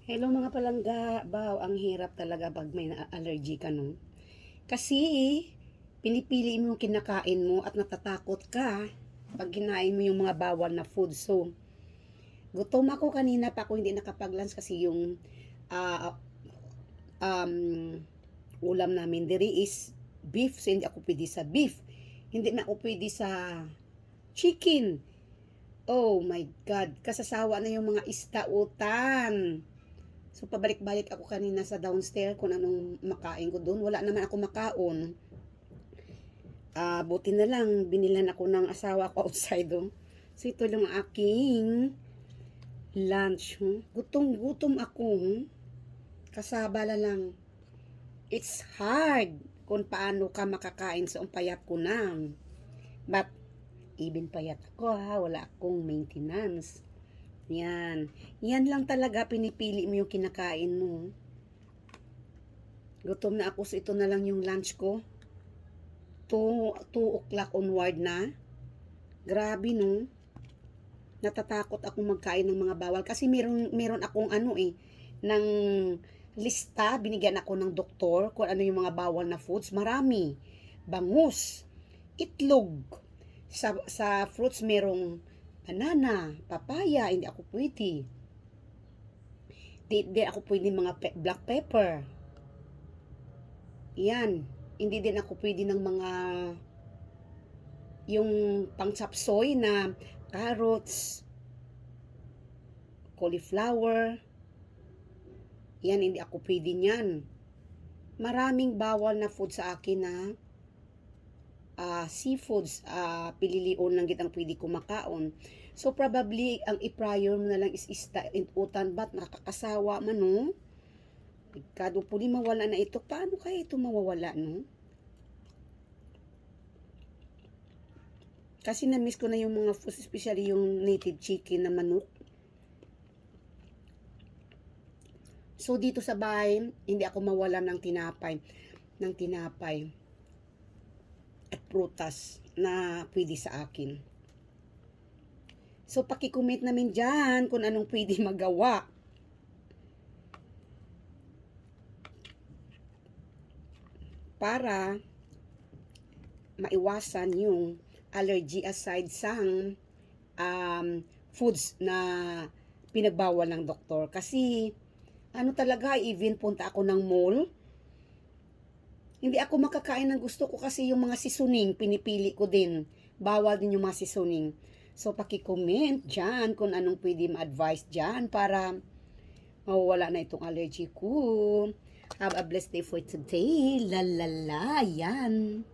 Hello mga palangga, baw, ang hirap talaga pag may allergy ka, no? Kasi, pinipili mo yung kinakain mo at natatakot ka pag kinain mo yung mga bawal na food. So, gutom ako kanina pa ako hindi nakapag-lunch kasi yung ah, um, ulam namin diri is beef. So, hindi ako pwede sa beef. Hindi na ako pwede sa chicken. Oh my God, kasasawa na yung mga istautan. So, pabalik-balik ako kanina sa downstairs kung anong makain ko doon. Wala naman ako makaon. Buti na lang, binilan ako ng asawa ko outside. Oh. So, ito lang ang aking lunch. Gutom-gutom ako. Kasabala lang. It's hard kung paano ka makakain sa payat ko na. But, even payat ako ha, wala akong maintenance. Yan. Yan lang talaga pinipili mo yung kinakain mo. Gutom na ako, so ito na lang yung lunch ko. 2 o'clock onward na. Grabe, no? Natatakot ako magkain ng mga bawal kasi meron akong ng lista, binigyan ako ng doktor kung ano yung mga bawal na foods. Marami. Bangus, itlog. Sa fruits merong banana, papaya, hindi ako pwede. Di ako pwede mga black pepper. Yan. Hindi din ako pwede ng mga yung pang-chapsoy na carrots, cauliflower. Yan, hindi ako pwede niyan. Maraming bawal na food sa akin na seafoods, pililion lang gitang pwede kumakaon. So, probably, ang i-prior mo na lang is utan ba't nakakasawa man, no? Kado po mawala na ito. Paano kaya ito mawawala, no? Kasi na-miss ko na yung mga foods, especially yung native chicken na manok. So, dito sa bahay, hindi ako mawala ng tinapay. At prutas na pwede sa akin. So, paki-comment namin dyan kung anong pwede magawa. Para maiwasan yung allergy aside sa foods na pinagbawal ng doktor. Kasi, talaga, even punta ako ng mall, hindi ako makakain ng gusto ko kasi yung mga seasoning, pinipili ko din. Bawal din yung mga seasoning. So, paki-comment dyan kung anong pwede ma-advise dyan para mawawala na itong allergy ko. Have a blessed day for today. La la la. Yan.